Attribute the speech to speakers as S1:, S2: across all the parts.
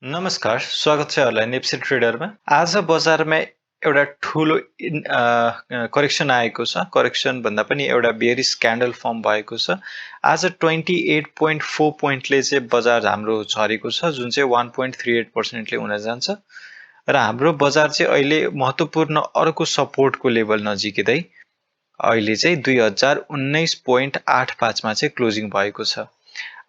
S1: नमस्कार, स्वागत छ हजुरलाई नेप्से ट्रेडरमा। आज बजारमा एउटा ठुलो करेक्सन आएको छ। करेक्सन भन्दा पनि एउटा बेयरिश क्यान्डल फर्म भएको छ। आज 28.4 पोइन्टले चाहिँ बजार हाम्रो झरेको छ, जुन चाहिँ 1.38% ले हुन जान्छ। र हाम्रो बजार चाहिँ अहिले महत्त्वपूर्ण अर्को सपोर्टको लेभल नजिकै अहिले चाहिँ 2019.85 मा चाहिँ क्लोजिङ भएको छ।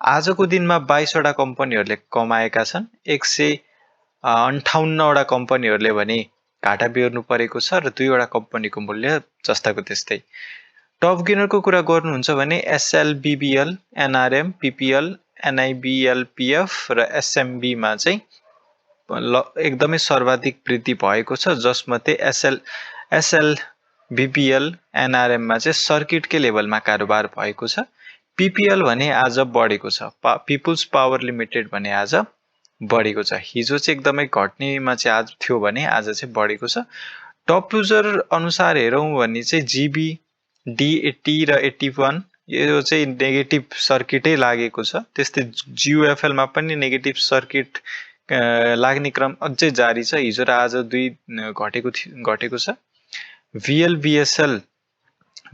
S1: आजको दिनमा 22 वटा कम्पनीहरूले कमाएका छन्। 158 वटा कम्पनीहरूले भने घाटा बेहोर्नु परेको छ र 2 वटा कम्पनीको मूल्य जस्ताको त्यस्तै। टप गेनरको कुरा गर्नुहुन्छ भने एसएल, बीबीएल, एनआरएम, पीपीएल, एनआईबीएलपीएफ र एसएमबी मा चाहिँ एकदमै सर्वाधिक वृद्धि भएको छ, जसमध्ये एसएल, बीपीएल, एनआरएम मा चाहिँ सर्किटकै लेभलमा कारोबार भएको छ। पीपीएल भने आज बढेको छ। पिपुल्स पावर लिमिटेड भने आज बढेको छ। हिजो चाहिँ एकदमै घट्नेमा चाहिँ आज थियो भने आज चाहिँ बढेको छ। टप लुजर अनुसार हेरौँ भने चाहिँ जीबी, डी80 र 81 यो चाहिँ नेगेटिभ सर्किटै लागेको छ। त्यस्तै जियुएफएलमा पनि नेगेटिभ सर्किट लाग्ने क्रम अझै जारी छ। हिजो र आज 2 घटेको छ।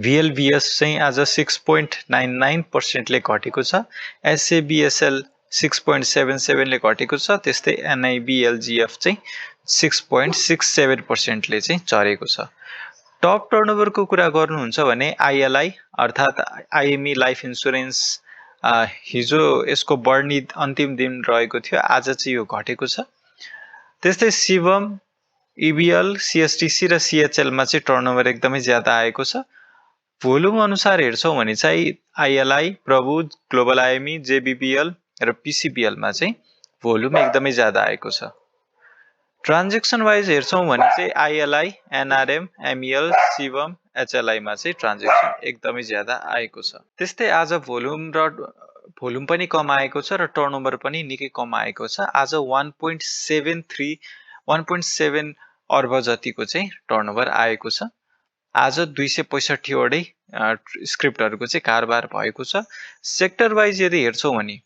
S1: VLVS चाहिँ आज 6.99% ले घटेको छ। एसएबीएसएल 6.77 ले घटेको छ। त्यस्तै एनआईबीएलजीएफ चाहिँ 6.67% ले चाहिँ झरेको छ। टप टर्नओभरको कुरा गर्नुहुन्छ भने आईएलआई अर्थात् आईएमई लाइफ इन्स्योरेन्स हिजो यसको बढ्ने अन्तिम दिन रहेको थियो, आज चाहिँ यो घटेको छ। त्यस्तै शिवम, इबीएल, सीएसटीसी र सीएचएल मा चाहिँ टर्नओभर एकदमै ज्यादा आएको छ। भोल्युम अनुसार हेर्छौँ भने चाहिँ आईएलआई, प्रभु, ग्लोबल आईएमई, जेबीबीएल र पीसीबीएल मा चाहिँ भोल्युम एकदमै ज्यादा आएको छ। ट्रान्जेक्सन वाइज हेर्छौँ भने चाहिँ आईएलआई, एनआरएम, एमईएल, शिवम, एचएलआई मा चाहिँ ट्रान्जेक्सन एकदमै ज्यादा आएको छ। त्यस्तै आज भोल्युम पनि कम आएको छ र टर्नओभर पनि निकै कम आएको छ। आज 1.7 अर्ब जतिको चाहिँ टर्नओभर आएको छ। आज 265 वटै स्क्रिप्टहरूको चाहिँ कारोबार भएको छ। सेक्टर वाइज यदि हेर्छौँ भने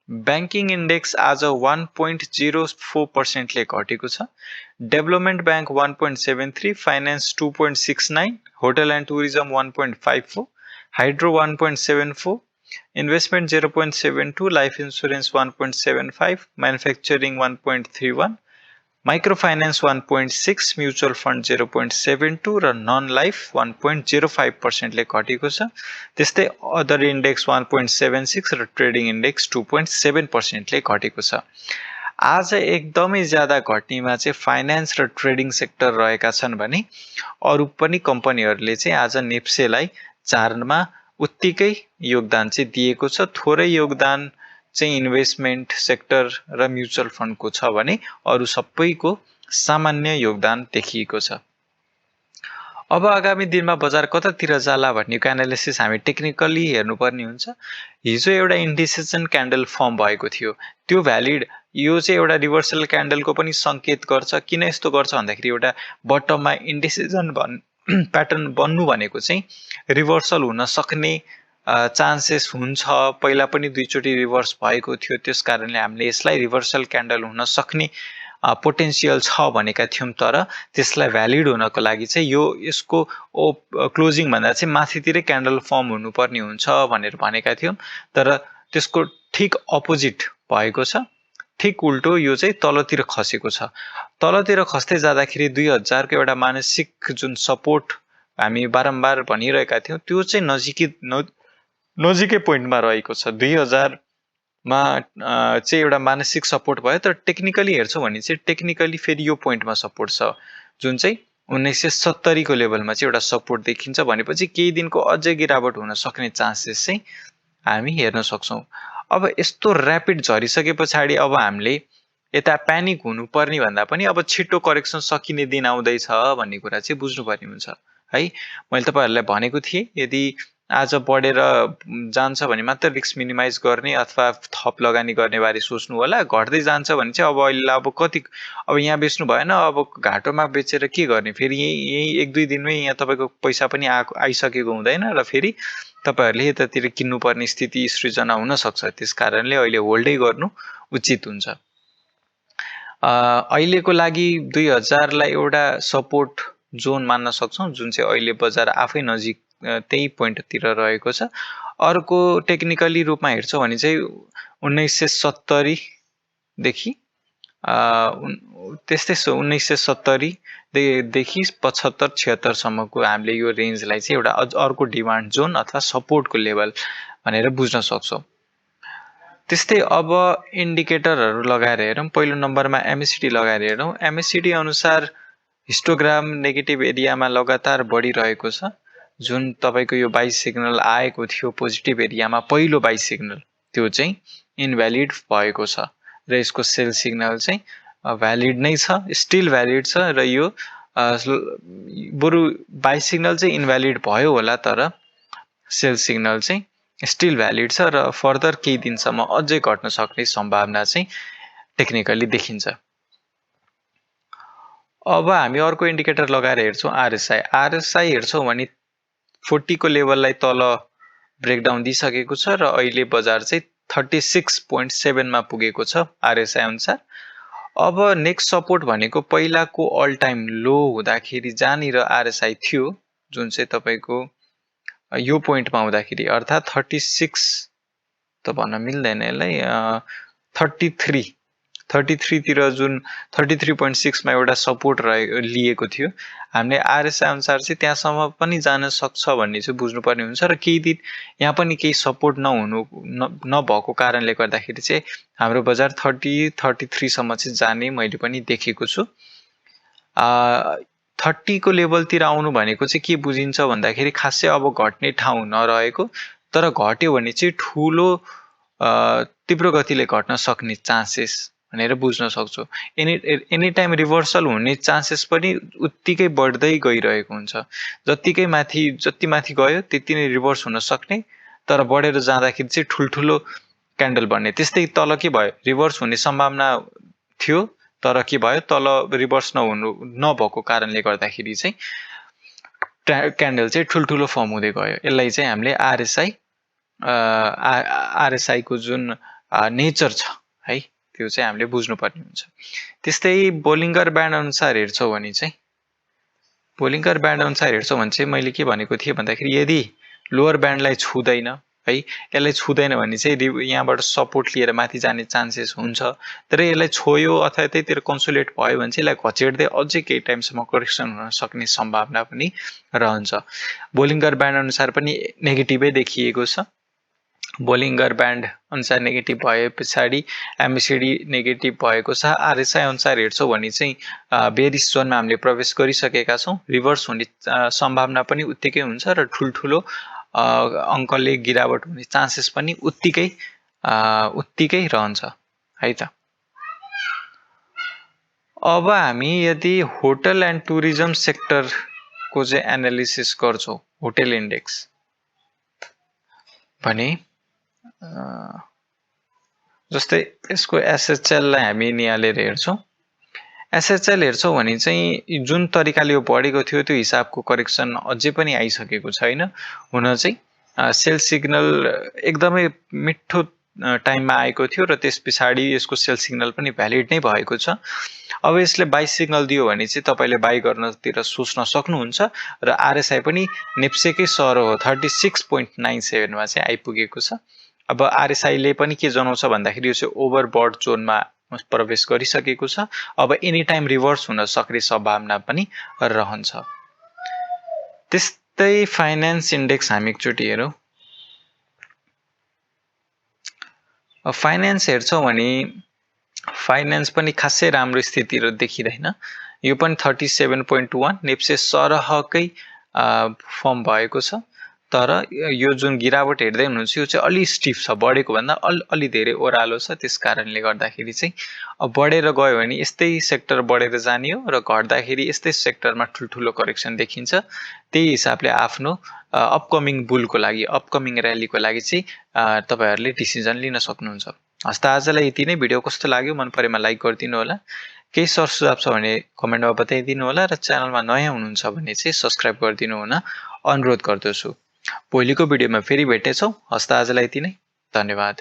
S1: ब्याङ्किङ इन्डेक्स आज 1.04% ले घटेको छ। Development bank 1.73, finance 2.69, hotel and tourism 1.54, hydro 1.74, investment 0.72, life insurance 1.75, manufacturing 1.31, micro finance 1.6, mutual fund 0.72 र नन लाइफ 1.05% ले घटेको छ। त्यस्तै अदर इन्डेक्स 1.76 र ट्रेडिङ इन्डेक्स 2.7% ले घटेको छ। आज एकदमै ज्यादा घट्नेमा चाहिँ फाइनेन्स र ट्रेडिङ सेक्टर रहेका छन् भने अरू पनि कम्पनीहरूले चाहिँ आज नेप्सेलाई चार्टमा उत्तिकै योगदान चाहिँ दिएको छ। थोरै योगदान चाहिँ इन्भेस्टमेन्ट सेक्टर र म्युचुअल फन्डको छ भने अरू सबैको सामान्य योगदान देखिएको छ। अब आगामी दिनमा बजार कतातिर जाला भन्नेको एनालिसिस हामी टेक्निकली हेर्नुपर्ने हुन्छ। हिजो एउटा इन्डिसिजन क्यान्डल फर्म भएको थियो, त्यो भ्यालिड, यो चाहिँ एउटा रिभर्सल क्यान्डलको पनि सङ्केत गर्छ। किन यस्तो गर्छ भन्दाखेरि एउटा बटममा इन्डिसिजन प्याटर्न बन्नु भनेको चाहिँ रिभर्सल हुन सक्ने चान्सेस हुन्छ। पहिला पनि 2 चोटि रिभर्स भएको थियो, त्यस कारणले हामीले यसलाई रिभर्सल क्यान्डल हुन सक्ने पोटेन्सियल छ भनेका थियौँ। तर त्यसलाई भ्यालिड हुनको लागि चाहिँ यसको क्लोजिङ भन्दा चाहिँ माथितिरै क्यान्डल फर्म हुनुपर्ने हुन्छ भनेर भनेका थियौँ। तर त्यसको ठिक अपोजिट भएको छ। ठिक उल्टो यो चाहिँ तलतिर खसेको छ। तलतिर खस्दै जाँदाखेरि 2000 को एउटा मानसिक जुन सपोर्ट हामी बारम्बार भनिरहेका थियौँ त्यो चाहिँ नजिकै पोइन्टमा रहेको छ। 2000 मा चाहिँ एउटा मानसिक सपोर्ट भयो, तर टेक्निकली हेर्छौँ भने चाहिँ टेक्निकली फेरि यो पोइन्टमा सपोर्ट छ, जुन चाहिँ 1970 को लेभलमा चाहिँ एउटा सपोर्ट देखिन्छ। भनेपछि केही दिनको अझै गिरावट हुन सक्ने चान्सेस चाहिँ हामी हेर्न सक्छौँ। अब यस्तो ऱ्यापिड झरिसके पछाडि अब हामीले यता प्यानिक हुनुपर्ने भन्दा पनि अब छिटो करेक्सन सकिने दिन आउँदैछ भन्ने कुरा चाहिँ बुझ्नुपर्ने हुन्छ है। मैले तपाईँहरूलाई भनेको थिएँ यदि आज बढेर जान्छ भने मात्र रिस्क मिनिमाइज गर्ने अथवा थप लगानी गर्ने बारे सोच्नु होला। घट्दै जान्छ भने चाहिँ अब अहिले अब यहाँ बेच्नु भएन, अब घाटोमा बेचेर के गर्ने, फेरि यही 1-2 दिनमै यहाँ तपाईँको पैसा पनि आइसकेको हुँदैन र फेरि तपाईँहरूले यतातिर किन्नुपर्ने स्थिति सृजना हुन सक्छ। त्यस कारणले अहिले होल्डै गर्नु उचित हुन्छ। अहिलेको लागि 2000 लाई एउटा सपोर्ट जोन मान्न सक्छौं, जुन चाहिँ अहिले बजार आफै नजिक त्यही पोइन्टतिर रहेको छ। अर्को टेक्निकली रूपमा हेर्छौं भने चाहिँ 1970 देखि त्यस्तै 1970 देखि 75-76 सम्मको हामीले यो रेन्जलाई चाहिँ एउटा अर्को डिमान्ड जोन अथवा सपोर्टको लेभल भनेर बुझ्न सक्छौं। त्यस्तै अब इन्डिकेटरहरू लगाएर हेरौं। पहिलो नम्बरमा एमएसिडी लगाएर हेरौं। एमएसिडी अनुसार हिस्टोग्राम नेगेटिभ एरियामा लगातार बढिरहेको छ, जुन तपाईको यो बाइ सिग्नल आएको थियो पोजिटिभ एरियामा पहिलो बाइ सिग्नल, त्यो चाहिँ इनभ्यालिड भएको छ र यसको सेल सिग्नल चाहिँ भ्यालिड नै छ, स्टिल भ्यालिड छ र यो बरु बाइ सिग्नल चाहिँ इनभ्यालिड भयो होला, तर सेल सिग्नल चाहिँ स्टिल भ्यालिड छ र फर्दर केही दिनसम्म अझै घट्न सक्ने सम्भावना चाहिँ टेक्निकली देखिन्छ। अब हामी अर्को इन्डिकेटर लगाएर हेर्छौं आरएसआई। आरएसआई हेर्छौं भने 40 को लेभललाई तल ब्रेकडाउन दिइसकेको छ र अहिले बजार चाहिँ 36.7 मा पुगेको छ आरएसआई अनुसार। अब नेक्स्ट सपोर्ट भनेको पहिलाको अल टाइम लो हुँदाखेरि जहाँनिर आरएसआई थियो, जुन चाहिँ तपाईको यो पोइन्टमा हुँदाखेरि अर्थात् 36 त भन्न मिल्दैन यसलाई, 33 तिर जुन 33.6 मा एउटा सपोर्ट लिएको थियो, हामीले आरएसआई अनुसार चाहिँ त्यहाँसम्म पनि जान सक्छ भन्ने चाहिँ बुझ्नुपर्ने हुन्छ र केही दिन यहाँ पनि केही सपोर्ट नभएको कारणले गर्दाखेरि चाहिँ हाम्रो बजार 33 सम्म चाहिँ जाने मैले पनि देखेको छु। 30 को लेभलतिर आउनु भनेको चाहिँ के बुझिन्छ भन्दाखेरि खासै अब घट्ने ठाउँ नरहेको, तर घट्यो भने चाहिँ ठुलो तीव्र गतिले घट्न सक्ने चान्सेस भनेर बुझ्न सक्छौं। एनी टाइम रिभर्सल हुने चान्सेस पनि उत्तिकै बढ्दै गइरहेको हुन्छ। जति माथि गयो त्यति नै रिभर्स हुन सक्ने, तर बढेर जाँदाखेरि चाहिँ ठुलठुलो क्यान्डल बन्ने। त्यस्तै तल के भयो, रिभर्स हुने सम्भावना थियो, तर के भयो, तल रिभर्स नभएको कारणले गर्दाखेरि चाहिँ क्यान्डल चाहिँ ठुलठुलो फर्म हुँदै गयो। यसलाई चाहिँ हामीले आरएसआई को जुन नेचर छ है, त्यो चाहिँ हामीले बुझ्नुपर्ने हुन्छ। त्यस्तै बोलिङ्गर ब्यान्ड अनुसार हेर्छौं भने चाहिँ मैले के भनेको थिएँ भन्दाखेरि यदि लोअर ब्यान्डलाई छुदैन है, यसलाई छुदैन भने चाहिँ यहाँबाट सपोर्ट लिएर माथि जाने चान्सेस हुन्छ, तर यसलाई छोयो अथवा त्यतिर कन्सोलिडेट भयो भने चाहिँ यसलाई घचेट्दै अझै केही टाइमसम्म करेक्सन हुन सक्ने सम्भावना पनि रहन्छ। बोलिङ्गर ब्यान्ड अनुसार पनि नेगेटिभै देखिएको छ। बोलिङ्गर ब्यान्ड अनुसार नेगेटिभ भए पछाडि एमएसिडी नेगेटिभ भएको छ। आरएसआई अनुसार हेर्छौं भने चाहिँ बेरिस जोनमा हामीले प्रवेश गरिसकेका छौं। रिभर्स हुने सम्भावना पनि उत्तिकै हुन्छ र ठुलठुलो अङ्कले गिरावट हुने चान्सेस पनि उत्तिकै रहन्छ है त। अब हामी यदि होटल एन्ड टुरिज्म सेक्टरको चाहिँ एनालिसिस गर्छौं, होटल इन्डेक्स भने जस्तै यसको एसएचएल लाई हामी निहालेर हेर्छौं। एसएचएल हेर्छौं भने चाहिँ जुन तरिकाले यो बढेको थियो त्यो हिसाबको करेक्सन अझै पनि आइसकेको छैन। हुन चाहिँ सेल सिग्नल एकदमै मिठो टाइममा आएको थियो र त्यस पछाडि यसको सेल सिग्नल पनि भ्यालिड नै भएको छ। अब यसले बाइ सिग्नल दियो भने चाहिँ तपाईले बाइ गर्नतिर सोच्न सक्नुहुन्छ र आरएसआई पनि नेप्सेकै सर हो 36.97 मा चाहिँ आइपुगेको छ। अब आरएसआई ले पनि के जनाउँछ भन्दाखेरि यो चाहिँ ओभरबट जोनमा प्रवेश गरिसकेको छ। अब एनी टाइम रिभर्स हुन सक्ने सम्भावना पनि रहन्छ। त्यस्तै फाइनान्स इन्डेक्स हामी एकचोटि हेरौं। फाइनान्स हेर्छौं भने फाइनान्स पनि खासै राम्रो स्थितिहरु देखिदैन। यो पनि 37.1 नेप्से सरहकै फर्म भएको छ, तर यो जुन गिरावट हेर्दै हुनुहुन्छ यो चाहिँ अलि स्टिफ छ, बढेको भन्दा अलि धेरै ओरालो छ। त्यस कारणले गर्दाखेरि चाहिँ अब बढेर गयो भने यस्तै सेक्टर बढेर जाने हो र घट्दाखेरि यस्तै सेक्टरमा ठुलठुलो करेक्सन देखिन्छ। त्यही हिसाबले आफ्नो अपकमिङ बुलको लागि, अपकमिङ र्यालीको लागि चाहिँ तपाईहरुले डिसिजन लिन सक्नुहुन्छ। हस्त आजलाई यति नै। भिडियो कस्तो लाग्यो, मन परेमा लाइक गरिदिनु होला। केही सरसुझाव छ भने कमेन्टमा बताइदिनु होला र च्यानलमा नयाँ हुनुहुन्छ भने चाहिँ सब्स्क्राइब गरिदिनु हुन अनुरोध गर्दछु। भोलिको भिडियोमा फेरि भेट्नेछौं। हस्त आजलाई यति नै। धन्यवाद।